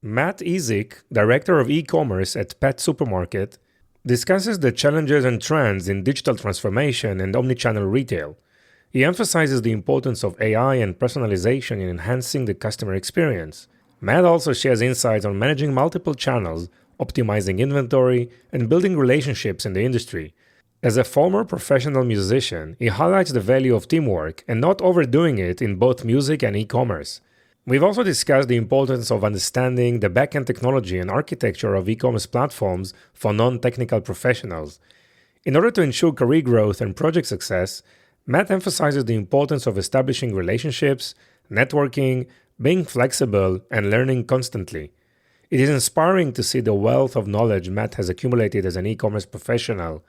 Matt Ezyk, Director of E-commerce at Pet Supermarket, discusses the challenges and trends in digital transformation and omnichannel retail. He emphasizes the importance of AI and personalization in enhancing the customer experience. Matt also shares insights on managing multiple channels, optimizing inventory, and building relationships in the industry. As a former professional musician, he highlights the value of teamwork and not overdoing it in both music and e-commerce. We've also discussed the importance of understanding the backend technology and architecture of e-commerce platforms for non-technical professionals. In order to ensure career growth and project success, Matt emphasizes the importance of establishing relationships, networking, being flexible, and learning constantly. It is inspiring to see the wealth of knowledge Matt has accumulated as an e-commerce professional.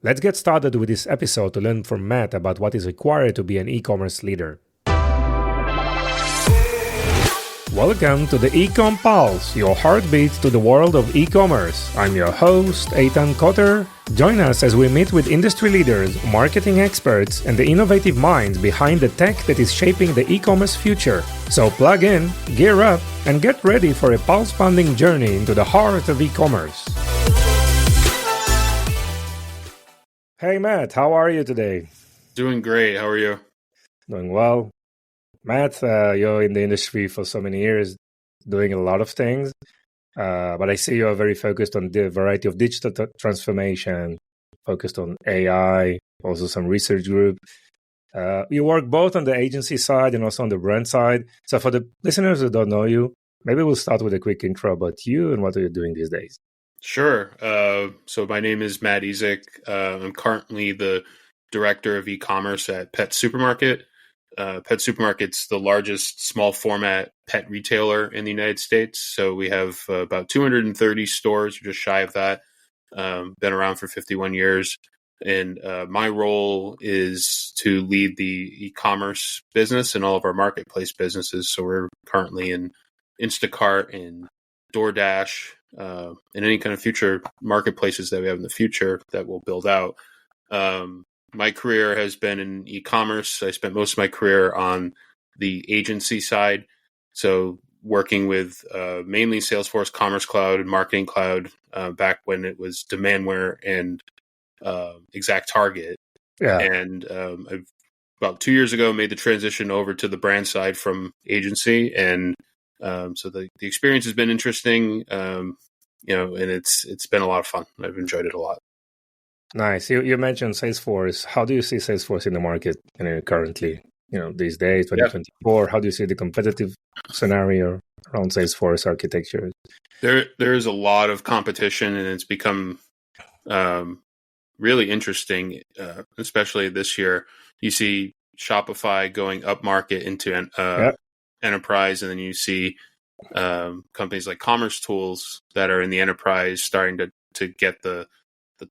Let's get started with this episode to learn from Matt about what is required to be an e-commerce leader. Welcome to the Ecom Pulse, your heartbeat to the world of e-commerce. I'm your host, Eitan Kotter. Join us as we meet with industry leaders, marketing experts, and the innovative minds behind the tech that is shaping the e-commerce future. So plug in, gear up, and get ready for a pulse-pounding journey into the heart of e-commerce. Hey Matt, how are you today? Doing great. How are you? Doing well. Matt, you're in the industry for so many years, doing a lot of things, but I see you're very focused on the variety of digital transformation, focused on AI, also some research group. You work both on the agency side and also on the brand side. So for the listeners who don't know you, maybe we'll start with a quick intro about you and what are you doing these days? Sure. So my name is Matt Ezyk. I'm currently the director of e-commerce at Pet Supermarket. Pet Supermarket's the largest small format pet retailer in the United States. So we have about 230 stores, just shy of that. Been around for 51 years. And my role is to lead the e-commerce business and all of our marketplace businesses. So we're currently in Instacart and DoorDash, and any kind of future marketplaces that we have in the future that we'll build out. My career has been in e-commerce. I spent most of my career on the agency side. So working with mainly Salesforce Commerce Cloud and Marketing Cloud back when it was Demandware and Exact Target. Yeah. And I've about 2 years ago made the transition over to the brand side from agency. And so the experience has been interesting, and it's been a lot of fun. I've enjoyed it a lot. Nice. You mentioned Salesforce. How do you see Salesforce in the market currently? These days, 2024. How do you see the competitive scenario around Salesforce architecture? There's a lot of competition, and it's become really interesting, especially this year. You see Shopify going up market into enterprise, and then you see companies like Commerce Tools that are in the enterprise starting to get the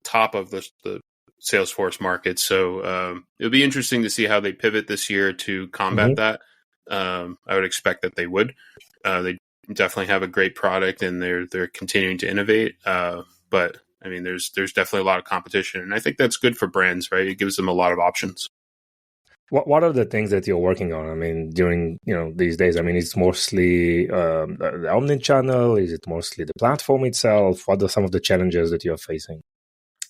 top of the Salesforce market. So it'll be interesting to see how they pivot this year to combat that. I would expect that they would. They definitely have a great product, and they're continuing to innovate. But I mean, there's definitely a lot of competition, and I think that's good for brands, right? It gives them a lot of options. What are the things that you're working on? I mean, during these days, I mean, it's mostly the Omnichannel. Is it mostly the platform itself? What are some of the challenges that you're facing?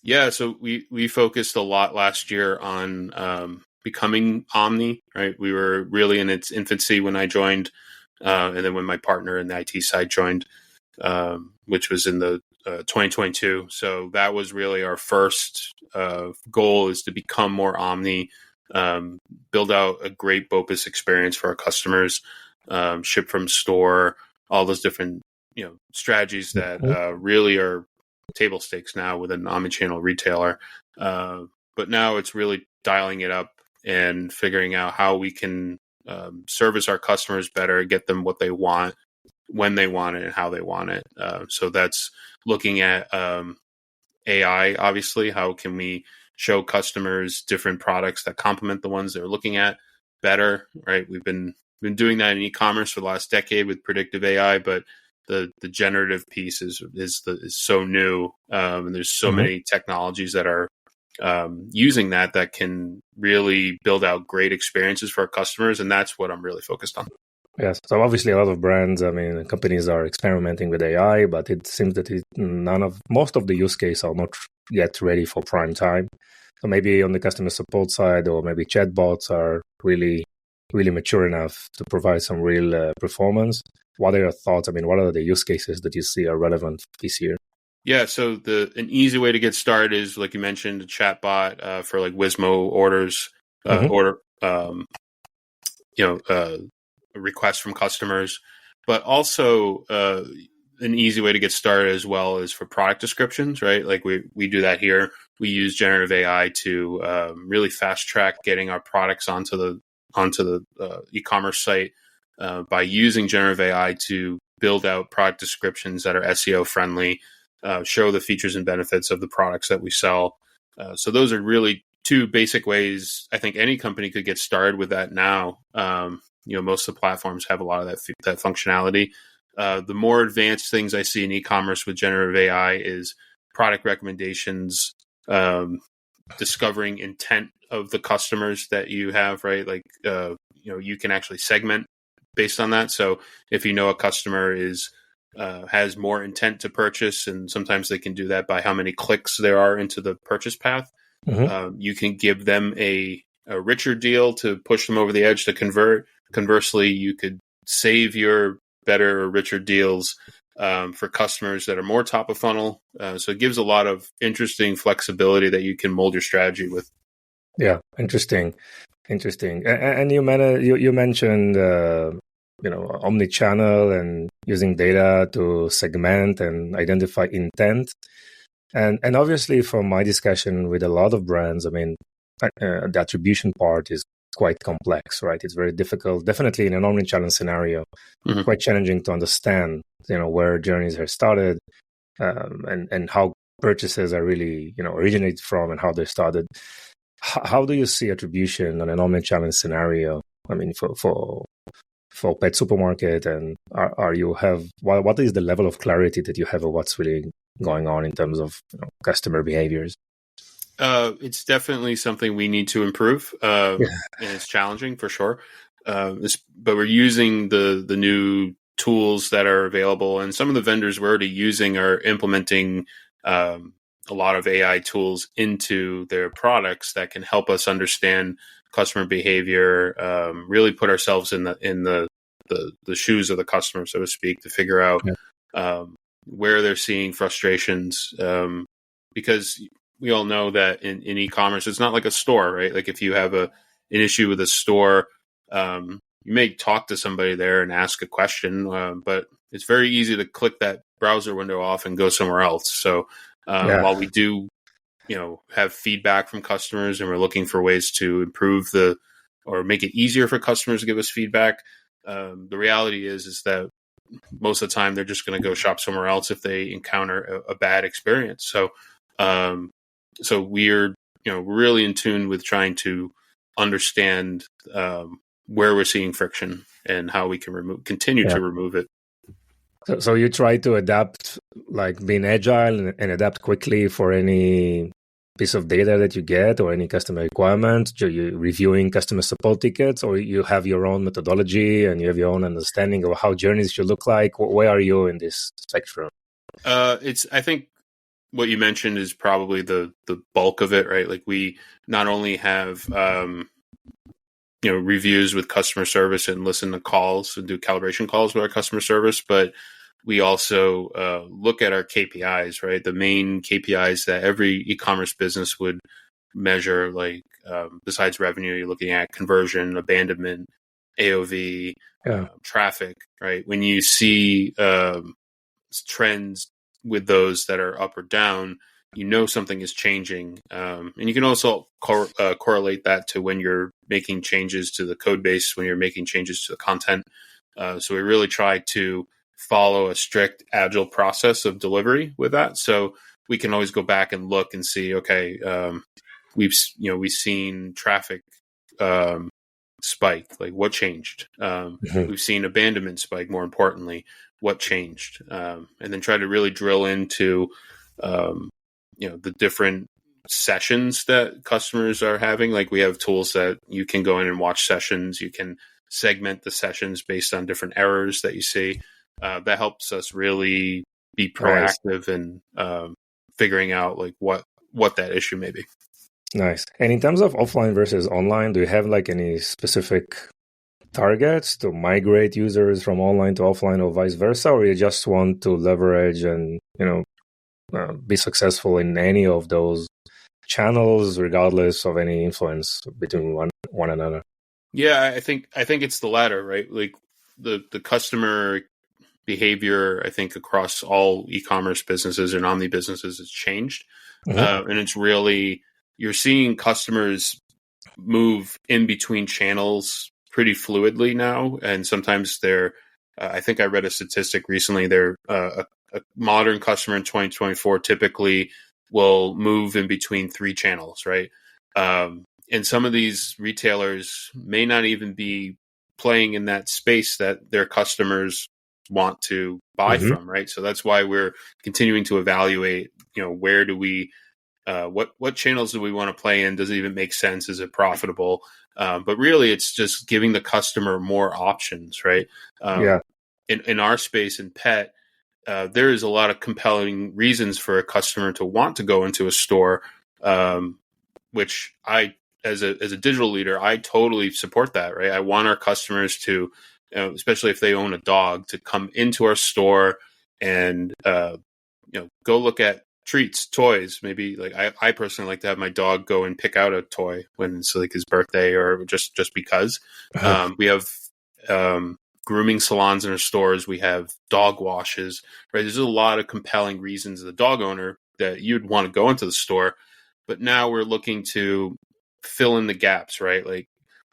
Yeah, so we focused a lot last year on becoming Omni, right? We were really in its infancy when I joined, and then when my partner in the IT side joined, which was in the 2022. So that was really our first goal, is to become more Omni, build out a great BOPUS experience for our customers, ship from store, all those different strategies that really are table stakes now with an omnichannel retailer. But now it's really dialing it up and figuring out how we can service our customers better, get them what they want, when they want it, and how they want it. So that's looking at AI, obviously. How can we show customers different products that complement the ones they're looking at better, right? We've been doing that in e-commerce for the last decade with predictive AI, but the generative piece is so new, and there's so many technologies that are using that can really build out great experiences for our customers, and that's what I'm really focused on. Yes. So obviously, a lot of brands, I mean, companies are experimenting with AI, but it seems that most of the use cases are not yet ready for prime time. So maybe on the customer support side, or maybe chatbots are really, really mature enough to provide some real performance. What are your thoughts? I mean, what are the use cases that you see are relevant this year? Yeah, so an easy way to get started is, like you mentioned, a chatbot for like Wismo orders, Mm-hmm. order, you know, requests from customers, but also an easy way to get started as well is for product descriptions, right? Like we do that here. We use generative AI to really fast track getting our products onto the e-commerce site by using generative AI to build out product descriptions that are SEO friendly, show the features and benefits of the products that we sell. So those are really two basic ways I think any company could get started with that now. Most of the platforms have a lot of that functionality. The more advanced things I see in e-commerce with generative AI is product recommendations, discovering intent of the customers that you have, right? Like, you can actually segment based on that. So if you know a customer has more intent to purchase, and sometimes they can do that by how many clicks there are into the purchase path, Mm-hmm. you can give them a richer deal to push them over the edge to convert. Conversely, you could save your better or richer deals for customers that are more top of funnel. So it gives a lot of interesting flexibility that you can mold your strategy with. Yeah, interesting. Interesting. And you mentioned omnichannel and using data to segment and identify intent. And obviously, from my discussion with a lot of brands, I mean, the attribution part is quite complex, right? It's very difficult, definitely in an omnichannel scenario, Mm-hmm. quite challenging to understand, where journeys are started, and how purchases are really, originate from and how they started. How do you see attribution on an omnichannel scenario? I mean, for pet supermarket, and are you have what is the level of clarity that you have of what's really going on in terms of customer behaviors? It's definitely something we need to improve, Yeah. and it's challenging for sure. But we're using the new tools that are available, and some of the vendors we're already using are implementing a lot of AI tools into their products that can help us understand customer behavior, really put ourselves in the shoes of the customer, so to speak, to figure out Yeah. where they're seeing frustrations, because we all know that in e-commerce, it's not like a store, right? Like if you have an issue with a store, you may talk to somebody there and ask a question, but it's very easy to click that browser window off and go somewhere else. So Yeah. while we do, have feedback from customers and we're looking for ways to improve or make it easier for customers to give us feedback, the reality is that most of the time they're just going to go shop somewhere else if they encounter a bad experience. Um, so we're really in tune with trying to understand where we're seeing friction and how we can continue Yeah. to remove it. So you try to adapt, like being agile and adapt quickly for any piece of data that you get or any customer requirement. You reviewing customer support tickets, or you have your own methodology and you have your own understanding of how journeys should look like. Where are you in this spectrum? I think what you mentioned is probably the bulk of it, right? Like we not only have reviews with customer service and listen to calls and do calibration calls with our customer service, but we also look at our KPIs, right? The main KPIs that every e-commerce business would measure, like besides revenue, you're looking at conversion, abandonment, AOV, Yeah. traffic, right? When you see trends with those that are up or down, something is changing. And you can also correlate that to when you're making changes to the code base, when you're making changes to the content. So we really try to follow a strict agile process of delivery with that. So we can always go back and look and see, okay, we've seen traffic spike, like what changed? Mhm. We've seen abandonment spike, more importantly, what changed? And then try to really drill into the different sessions that customers are having. Like we have tools that you can go in and watch sessions. You can segment the sessions based on different errors that you see. That helps us really be Nice. proactive in figuring out like what that issue may be. Nice. And in terms of offline versus online, do you have like any specific targets to migrate users from online to offline or vice versa, or you just want to leverage and be successful in any of those channels regardless of any influence between one another? Yeah, I think it's the latter, right? Like the customer behavior, I think across all e-commerce businesses and omni businesses has changed, and it's really, you're seeing customers move in between channels pretty fluidly now, and sometimes they're. I think I read a statistic recently. They're a modern customer in 2024 typically will move in between 3 channels, right? And some of these retailers may not even be playing in that space that their customers want to buy from, right? So that's why we're continuing to evaluate, where do we, what channels do we want to play in? Does it even make sense? Is it profitable? But really, it's just giving the customer more options, right? In our space in pet, there is a lot of compelling reasons for a customer to want to go into a store, which I, as a digital leader, I totally support that, right? I want our customers to, especially if they own a dog, to come into our store and go look at treats, toys. Maybe like I personally like to have my dog go and pick out a toy when it's like his birthday or just because. We have grooming salons in our stores. We have dog washes, right? There's a lot of compelling reasons as a dog owner that you'd want to go into the store. But now we're looking to fill in the gaps, right? Like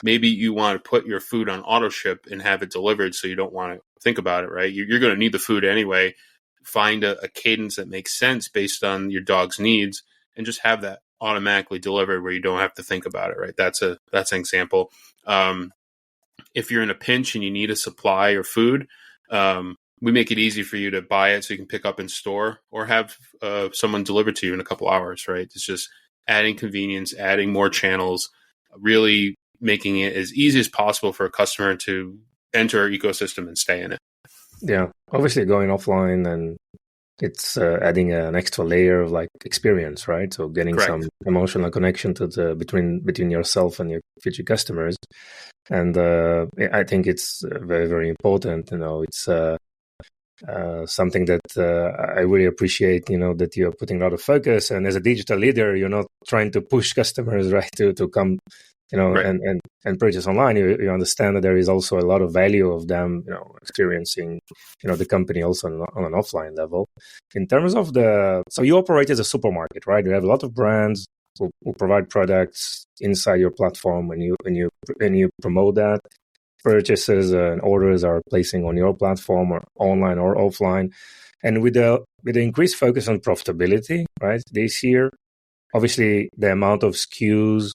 maybe you want to put your food on auto ship and have it delivered so you don't want to think about it, right? You're going to need the food anyway. Find a cadence that makes sense based on your dog's needs and just have that automatically delivered where you don't have to think about it, right? That's an example. If you're in a pinch and you need a supply or food, we make it easy for you to buy it so you can pick up in store or have someone deliver to you in a couple hours, right? It's just adding convenience, adding more channels, really making it as easy as possible for a customer to enter our ecosystem and stay in it. Yeah, obviously going offline, and it's adding an extra layer of like experience, right? So getting Correct. some emotional connection to the between yourself and your future customers, and I think it's very, very important. It's something that I really appreciate. That you're putting a lot of focus, and as a digital leader, you're not trying to push customers right to come. Right. And purchase online. You understand that there is also a lot of value of them, experiencing, the company also on an offline level. In terms of so you operate as a supermarket, right? You have a lot of brands who provide products inside your platform, and you promote that. Purchases and orders are placing on your platform, or online or offline. And with the increased focus on profitability, right? This year, obviously, the amount of SKUs.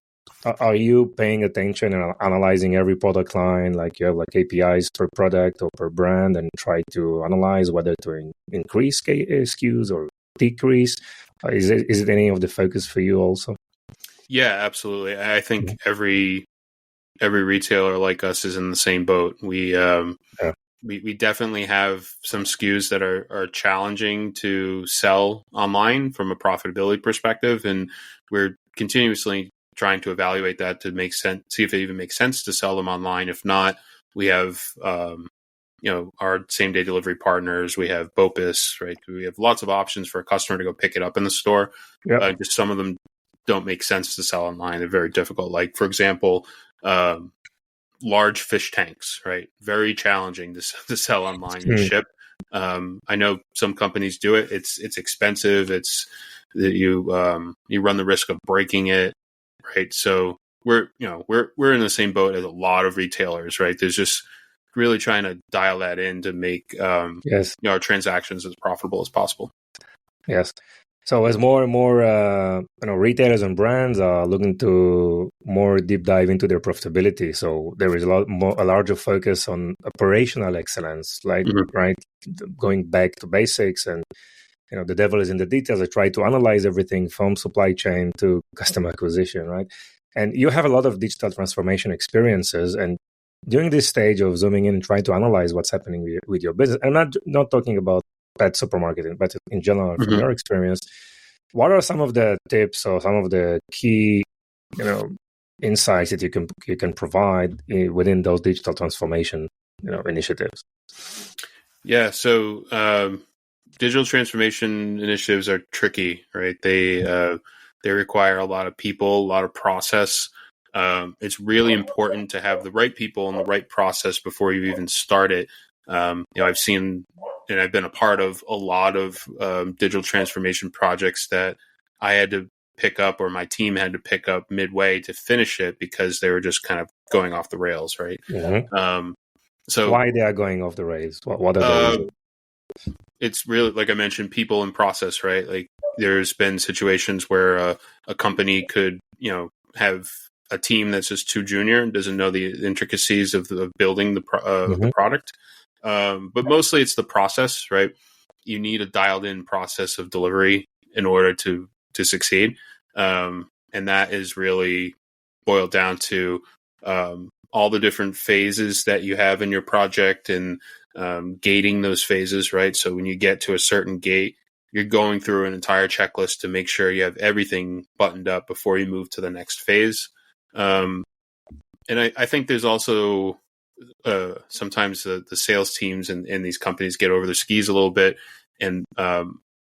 Are you paying attention and analyzing every product line? Like you have like KPIs per product or per brand, and try to analyze whether to increase SKUs or decrease? Is it any of the focus for you also? Yeah, absolutely. I think every retailer like us is in the same boat. We definitely have some SKUs that are challenging to sell online from a profitability perspective, and we're continuously trying to evaluate that to make sense, see if it even makes sense to sell them online. If not, we have our same day delivery partners. We have BOPIS, right? We have lots of options for a customer to go pick it up in the store. Yep. Just some of them don't make sense to sell online. They're very difficult. Like, for example, large fish tanks, right? Very challenging to sell online and ship. I know some companies do it. It's expensive. It's you run the risk of breaking it, right? So we're in the same boat as a lot of retailers, right? There's just really trying to dial that in to make our transactions as profitable as possible. Yes. So as more and more retailers and brands are looking to more deep dive into their profitability, so there is a larger focus on operational excellence, like right, going back to basics, and the devil is in the details. I try to analyze everything from supply chain to customer acquisition, right? And you have a lot of digital transformation experiences, and during this stage of zooming in and trying to analyze what's happening with your business, I'm not talking about pet supermarket, but in general, from your experience, what are some of the tips or some of the key, insights that you can provide within those digital transformation, initiatives? Yeah. So digital transformation initiatives are tricky, right? They require a lot of people, a lot of process. It's really important to have the right people and the right process before you even start it. I've seen and I've been a part of a lot of digital transformation projects that I had to pick up, or my team had to pick up midway to finish it because they were just kind of going off the rails, right? Mm-hmm. So why they are going off the rails? What are the reasons? It's really, like I mentioned, people and process, right? Like there's been situations where a company could, have a team that's just too junior and doesn't know the intricacies of building the product. But mostly it's the process, right? You need a dialed in process of delivery in order to succeed. And that is really boiled down to all the different phases that you have in your project and gating those phases, right? So when you get to a certain gate, you're going through an entire checklist to make sure you have everything buttoned up before you move to the next phase. And I think there's also sometimes the sales teams in these companies get over their skis a little bit and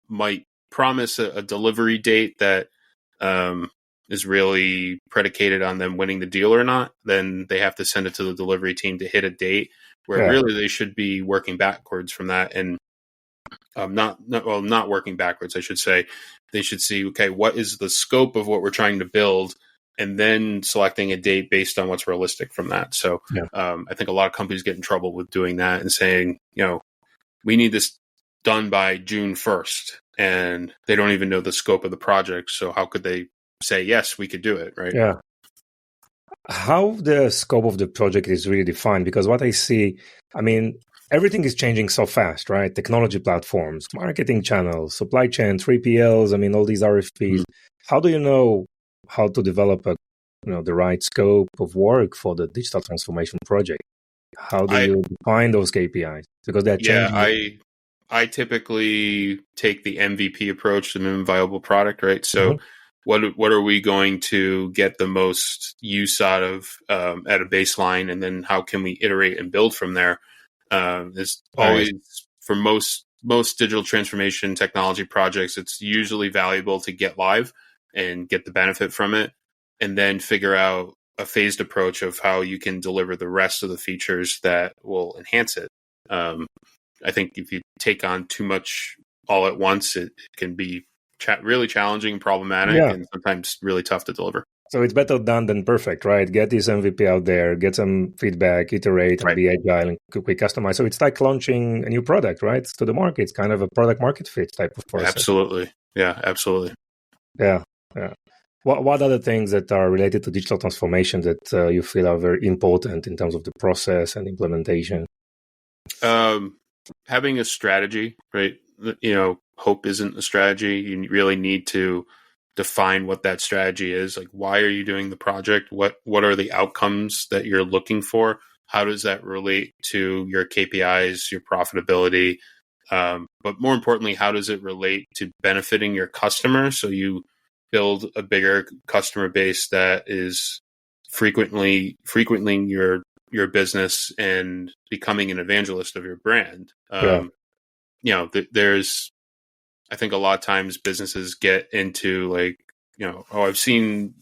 might promise a delivery date that is really predicated on them winning the deal or not. Then they have to send it to the delivery team to hit a date where really they should be working backwards from that, and not working backwards, I should say. They should see, okay, what is the scope of what we're trying to build, and then selecting a date based on what's realistic from that. So I think a lot of companies get in trouble with doing that and saying, we need this done by June 1st, and they don't even know the scope of the project. So how could they say, yes, we could do it, right? Yeah. How the scope of the project is really defined, because what I see, everything is changing so fast, right? Technology platforms, marketing channels, supply chain, 3PLs, all these RFPs. How do you know how to develop the right scope of work for the digital transformation project? How do you define those KPIs? Because they're changing. I typically take the MVP approach, the minimum viable product, right? So what are we going to get the most use out of at a baseline, and then how can we iterate and build from there? There's always, for most digital transformation technology projects, it's usually valuable to get live and get the benefit from it, and then figure out a phased approach of how you can deliver the rest of the features that will enhance it. I think if you take on too much all at once, it can be really challenging, problematic, and sometimes really tough to deliver. So it's better done than perfect, right? Get this MVP out there, get some feedback, iterate, and be agile and quickly customize. So it's like launching a new product, right? To the market. It's kind of a product market fit type of process. Absolutely. Yeah, absolutely. Yeah. What are the things that are related to digital transformation that you feel are very important in terms of the process and implementation? Having a strategy, right? Hope isn't a strategy. You really need to define what that strategy is. Like, why are you doing the project? What are the outcomes that you're looking for? How does that relate to your KPIs, your profitability? But more importantly, how does it relate to benefiting your customer? So you build a bigger customer base that is frequently your business and becoming an evangelist of your brand. There's, I think a lot of times businesses get into like, I've seen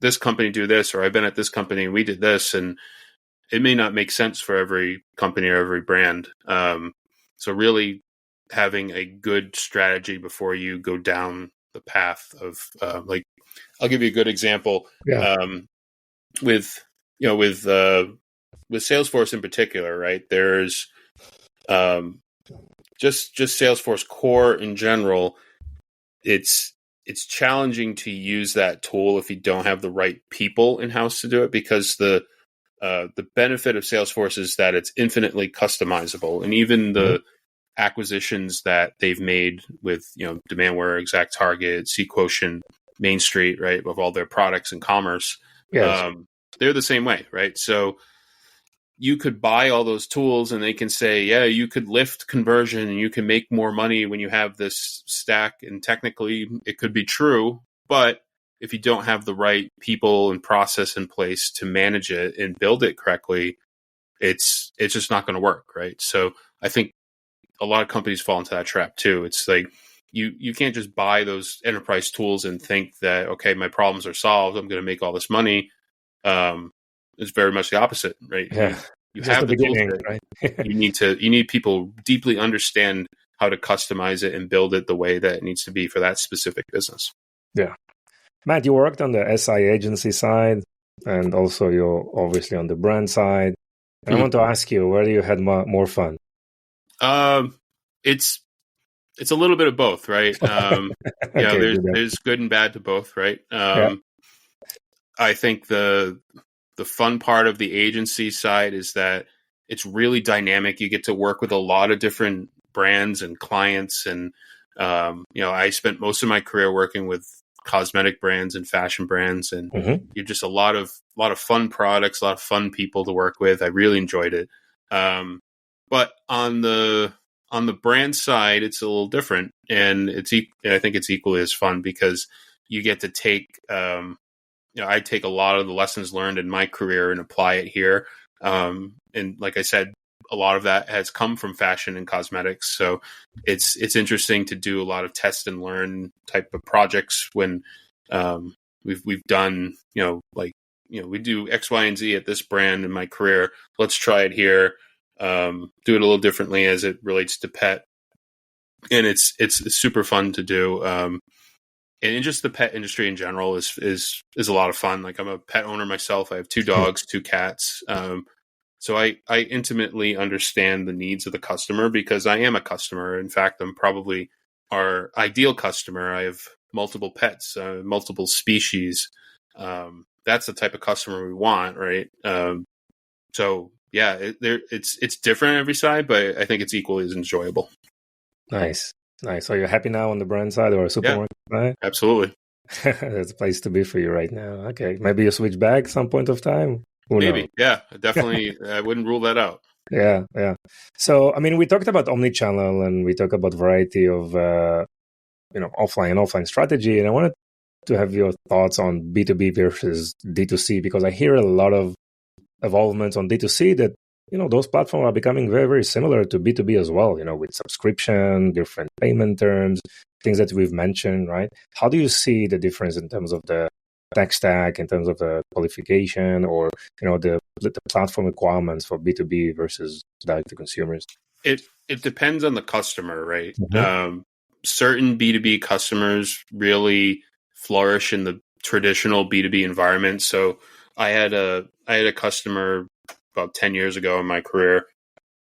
this company do this, or I've been at this company and we did this, and it may not make sense for every company or every brand. So really having a good strategy before you go down the path of I'll give you a good example. With Salesforce in particular, right? There's just Salesforce core in general. It's challenging to use that tool if you don't have the right people in house to do it, because the benefit of Salesforce is that it's infinitely customizable, and even the acquisitions that they've made with Demandware, Exact Target, SeaQuotient, Main Street, right, of all their products and commerce, they're the same way, right? So you could buy all those tools and they can say, yeah, you could lift conversion and you can make more money when you have this stack. And technically it could be true, but if you don't have the right people and process in place to manage it and build it correctly, it's just not going to work. Right. So I think a lot of companies fall into that trap too. It's like, you can't just buy those enterprise tools and think that, okay, my problems are solved, I'm going to make all this money. It's very much the opposite, right? Yeah. You Just have the the beginning, toolkit. right? You need people deeply understand how to customize it and build it the way that it needs to be for that specific business. Yeah. Matt, you worked on the SI agency side, and also you're obviously on the brand side. And I want to ask you, where do you had more fun? It's a little bit of both, right? Okay, there's good and bad to both, right? yeah. I think the fun part of the agency side is that it's really dynamic. You get to work with a lot of different brands and clients, and I spent most of my career working with cosmetic brands and fashion brands, and you're just a lot of fun products, a lot of fun people to work with. I really enjoyed it. But on the brand side, it's a little different, and I think it's equally as fun because you get to take I take a lot of the lessons learned in my career and apply it here. And like I said, a lot of that has come from fashion and cosmetics. So it's interesting to do a lot of test and learn type of projects when we've done, we do X, Y, and Z at this brand in my career. Let's try it here. Do it a little differently as it relates to pet. And it's super fun to do. And just the pet industry in general is a lot of fun. Like, I'm a pet owner myself. I have 2 dogs, 2 cats. So I intimately understand the needs of the customer because I am a customer. In fact, I'm probably our ideal customer. I have multiple pets, multiple species. That's the type of customer we want, right? So yeah, it's different on every side, but I think it's equally as enjoyable. Nice. So you're happy now on the brand side or supermarket side? Absolutely. That's a place to be for you right now. Okay. Maybe you switch back some point of time. Who Maybe. knows? Yeah, definitely. I wouldn't rule that out. Yeah. So, I mean, we talked about omnichannel and we talked about variety of, offline and offline strategy. And I wanted to have your thoughts on B2B versus D2C, because I hear a lot of evolvements on D2C that, those platforms are becoming very, very similar to B2B as well, with subscription, different payment terms, things that we've mentioned, right? How do you see the difference in terms of the tech stack, in terms of the qualification, or, the platform requirements for B2B versus direct to consumers? It depends on the customer, right? Mm-hmm. Certain B2B customers really flourish in the traditional B2B environment. So I had a customer about 10 years ago in my career,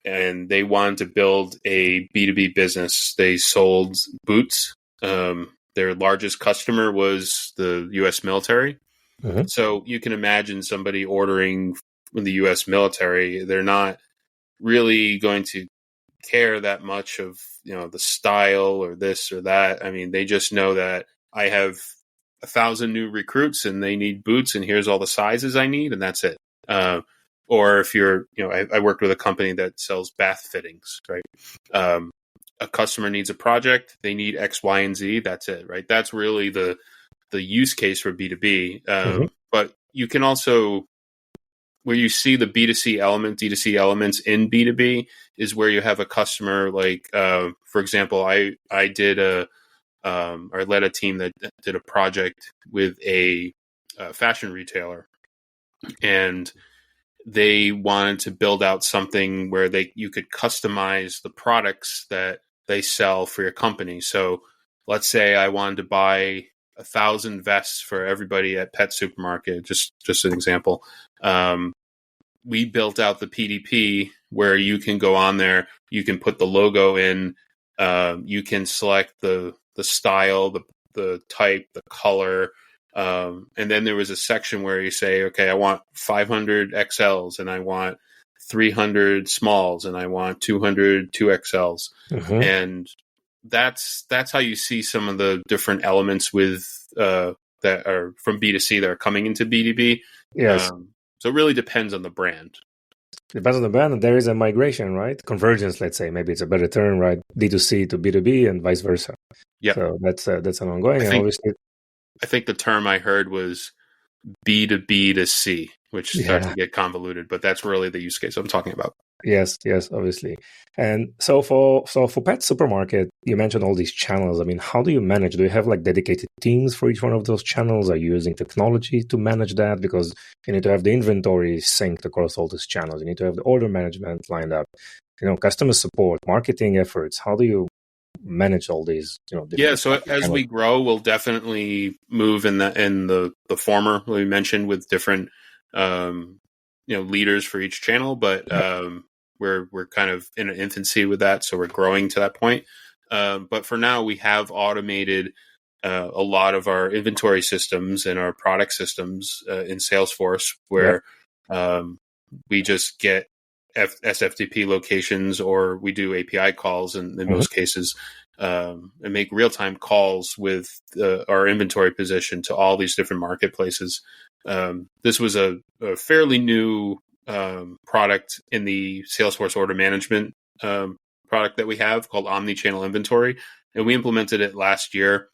and they wanted to build a B2B business. They sold boots. Their largest customer was the U.S. military. Mm-hmm. So you can imagine somebody ordering from the U.S. military. They're not really going to care that much of the style or this or that. I mean, they just know that I have 1,000 new recruits and they need boots, and here's all the sizes I need, and that's it. Or if you're, I worked with a company that sells bath fittings, right? A customer needs a project, they need X, Y, and Z. That's it, right? That's really the use case for B2B. But you can also, where you see the B2C element, D2C elements in B2B is where you have a customer like, for example, I did or led a team that did a project with a fashion retailer, and they wanted to build out something where you could customize the products that they sell for your company. So let's say I wanted to buy 1,000 vests for everybody at Pet Supermarket, just an example. We built out the PDP where you can go on there, you can put the logo in, you can select the style, the type, the color. And then there was a section where you say, okay, I want 500 XLs and I want 300 smalls and I want 200 2XLs. Mm-hmm. And that's how you see some of the different elements with that are from B2C that are coming into B2B. Yes. So it really depends on the brand. Depends on the brand. And there is a migration, right? Convergence, let's say. Maybe it's a better term, right? D2C to B2B and vice versa. Yeah. So that's an ongoing. And obviously, I think the term I heard was B to B to C, which starts to get convoluted, but that's really the use case I'm talking about. Yes, obviously. And so for Pet Supermarket, you mentioned all these channels. I mean, how do you manage? Do you have like dedicated teams for each one of those channels? Are you using technology to manage that? Because you need to have the inventory synced across all these channels. You need to have the order management lined up, customer support, marketing efforts. How do you manage all these, different So as channels? we grow, we'll definitely move in the former we mentioned with different leaders for each channel, but we're kind of in an infancy with that, so we're growing to that point. But for now, we have automated a lot of our inventory systems and our product systems in Salesforce, where we just get SFTP locations, or we do API calls in most cases, and make real-time calls with our inventory position to all these different marketplaces. This was a fairly new product in the Salesforce order management product that we have called Omnichannel Inventory, and we implemented it last year.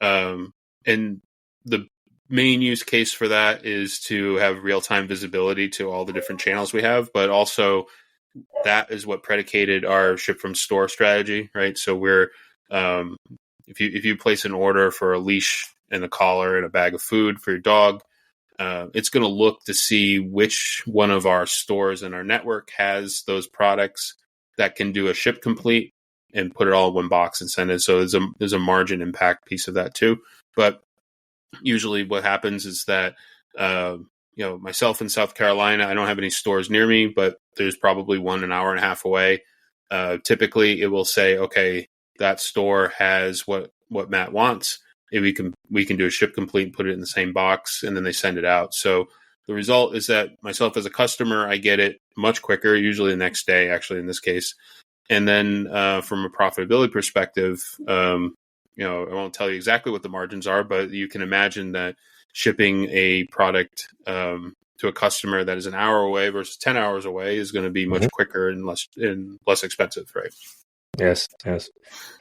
And the main use case for that is to have real-time visibility to all the different channels we have, but also that is what predicated our ship from store strategy, right? So we're if you place an order for a leash and a collar and a bag of food for your dog, it's going to look to see which one of our stores in our network has those products that can do a ship complete and put it all in one box and send it. So there's a margin impact piece of that too. But usually what happens is that, myself in South Carolina, I don't have any stores near me, but there's probably one an hour and a half away. Typically it will say, okay, that store has what Matt wants. And we can do a ship complete and put it in the same box, and then they send it out. So the result is that myself as a customer, I get it much quicker, usually the next day, actually in this case. And then from a profitability perspective, I won't tell you exactly what the margins are, but you can imagine that shipping a product to a customer that is an hour away versus 10 hours away is going to be much quicker and less expensive, right? Yes.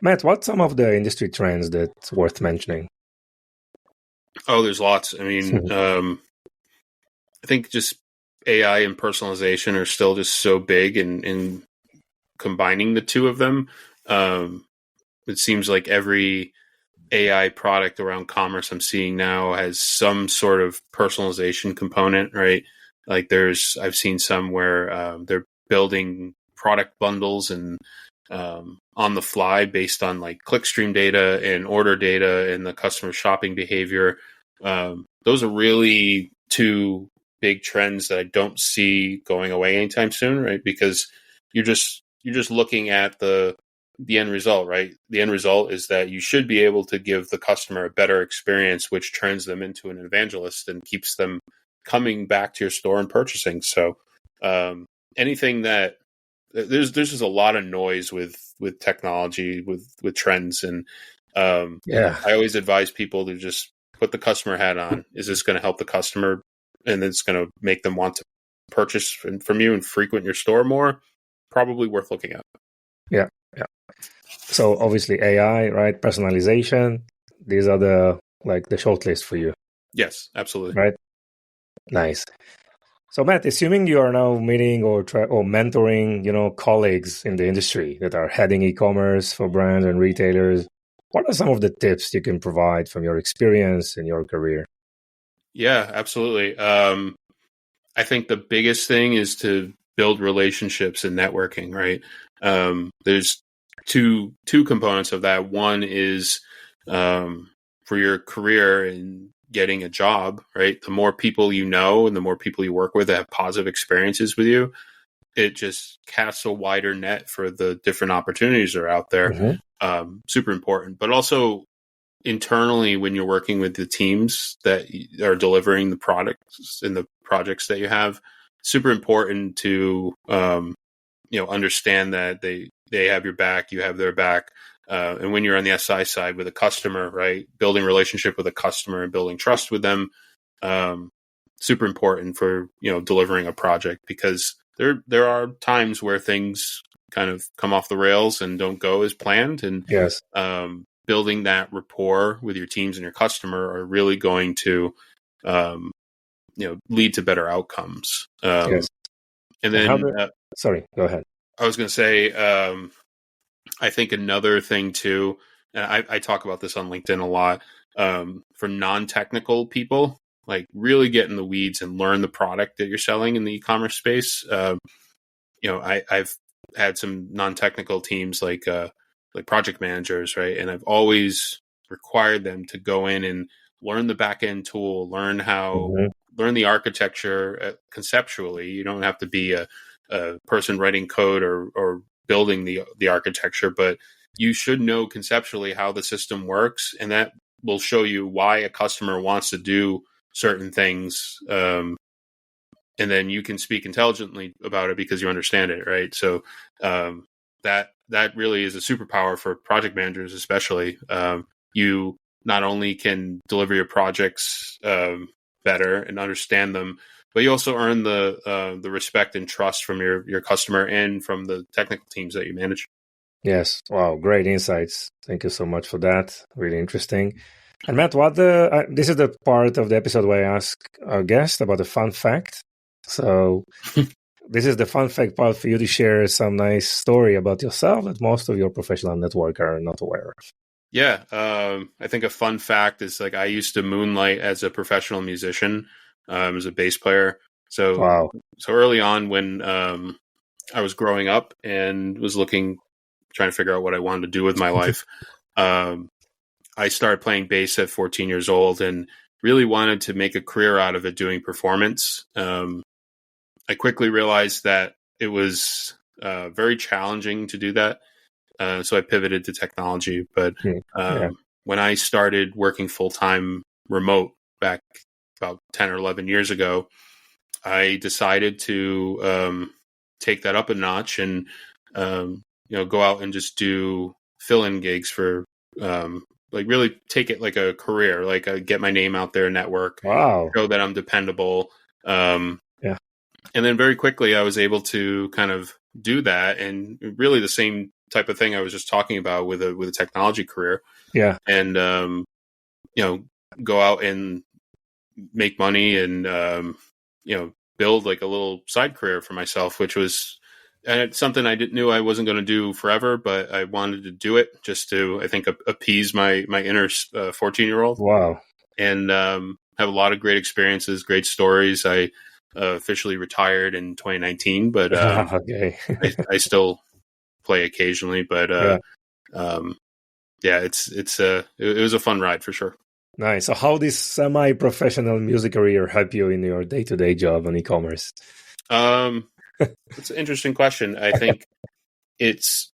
Matt, what's some of the industry trends that's worth mentioning? Oh, there's lots. I mean, I think just AI and personalization are still just so big, and combining the two of them, it seems like every AI product around commerce I'm seeing now has some sort of personalization component, right? Like I've seen some where they're building product bundles and on the fly based on like clickstream data and order data and the customer shopping behavior. Those are really two big trends that I don't see going away anytime soon, right? Because you're just looking at the end result, right? The end result is that you should be able to give the customer a better experience, which turns them into an evangelist and keeps them coming back to your store and purchasing. So anything that there's just a lot of noise with technology, with trends, and I always advise people to just put the customer hat on. Is this going to help the customer, and it's going to make them want to purchase from you and frequent your store more? Probably worth looking at. Yeah. So obviously AI, right? Personalization. These are the short list for you. Yes, absolutely. Right. Nice. So Matt, assuming you are now meeting or mentoring, colleagues in the industry that are heading e-commerce for brands and retailers, what are some of the tips you can provide from your experience in your career? Yeah, absolutely. I think the biggest thing is to build relationships and networking, right? There's two components of that. One is for your career and getting a job, right? The more people you know and the more people you work with that have positive experiences with you, it just casts a wider net for the different opportunities that are out there. Super important. But also internally, when you're working with the teams that are delivering the products and the projects that you have, super important to understand that they have your back, you have their back. And when you're on the SI side with a customer, right, building relationship with a customer and building trust with them, super important for delivering a project, because there are times where things kind of come off the rails and don't go as planned, and Yes. Building that rapport with your teams and your customer are really going to lead to better outcomes. Yes. And then sorry, go ahead. I was going to say, I think another thing too, and I talk about this on LinkedIn a lot, for non-technical people, like really get in the weeds and learn the product that you're selling in the e-commerce space. I've had some non-technical teams like project managers, right? And I've always required them to go in and learn the backend tool, learn the architecture conceptually. You don't have to be a person writing code or building the architecture, but you should know conceptually how the system works, and that will show you why a customer wants to do certain things. And then you can speak intelligently about it because you understand it, right? So that really is a superpower for project managers, especially. You not only can deliver your projects better and understand them, but you also earn the respect and trust from your customer and from the technical teams that you manage. Yes. Wow. Great insights. Thank you so much for that. Really interesting. And Matt, this is the part of the episode where I ask our guest about a fun fact. So this is the fun fact part for you to share some nice story about yourself that most of your professional network are not aware of. Yeah. I think a fun fact is like I used to moonlight as a professional musician, as a bass player. So, wow. So early on when I was growing up and was trying to figure out what I wanted to do with my life, I started playing bass at 14 years old and really wanted to make a career out of it doing performance. I quickly realized that it was very challenging to do that. So I pivoted to technology. But when I started working full-time remote back about 10 or 11 years ago, I decided to take that up a notch and go out and just do fill-in gigs for like really take it like a career, like get my name out there, network, show that I'm dependable. And then very quickly I was able to kind of do that, and really the same type of thing I was just talking about with a technology career. Yeah. And go out and make money and build like a little side career for myself, which was something I knew I wasn't going to do forever, but I wanted to do it just to, I think, appease my inner 14-year-old. Wow. And have a lot of great experiences, great stories. I officially retired in 2019, but okay. I still play occasionally. But it was a fun ride for sure. Nice. So how this semi-professional music career help you in your day-to-day job on e-commerce? It's an interesting question. I think it's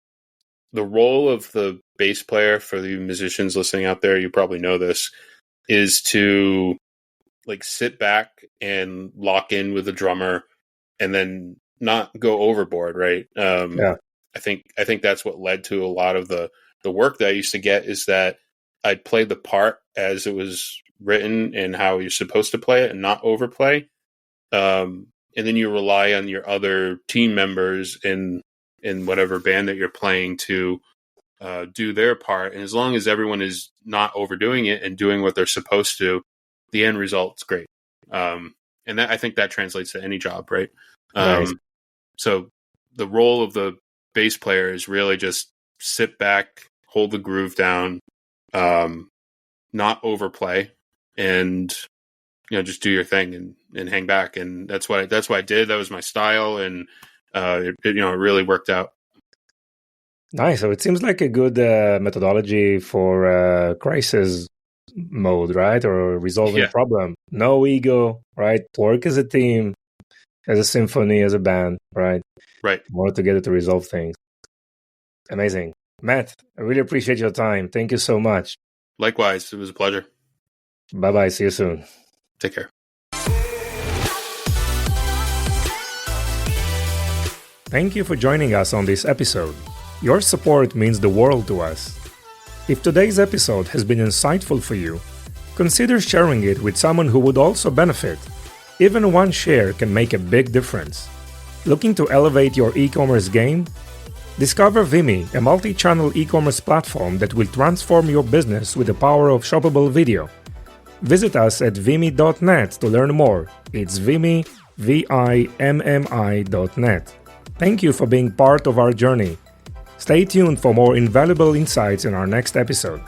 the role of the bass player, for the musicians listening out there, you probably know this, is to like sit back and lock in with the drummer and then not go overboard, right? I think that's what led to a lot of the work that I used to get, is that I'd play the part as it was written and how you're supposed to play it and not overplay. And then you rely on your other team members in whatever band that you're playing to do their part. And as long as everyone is not overdoing it and doing what they're supposed to, the end result's great. And I think that translates to any job, right? Nice. So the role of the bass player is really just sit back, hold the groove down, not overplay, and just do your thing and hang back. And that's what I did. That was my style, and it really worked out. Nice. So it seems like a good methodology for crisis mode, right? Or resolving problem. No ego, right? Work as a team, as a symphony, as a band, right? Right. Work together to resolve things. Amazing. Matt, I really appreciate your time. Thank you so much. Likewise. It was a pleasure. Bye-bye. See you soon. Take care. Thank you for joining us on this episode. Your support means the world to us. If today's episode has been insightful for you, consider sharing it with someone who would also benefit. Even one share can make a big difference. Looking to elevate your e-commerce game? Discover Vimy, a multi-channel e-commerce platform that will transform your business with the power of shoppable video. Visit us at vimy.net to learn more. It's Vimy, VIMMI.net. Thank you for being part of our journey. Stay tuned for more invaluable insights in our next episode.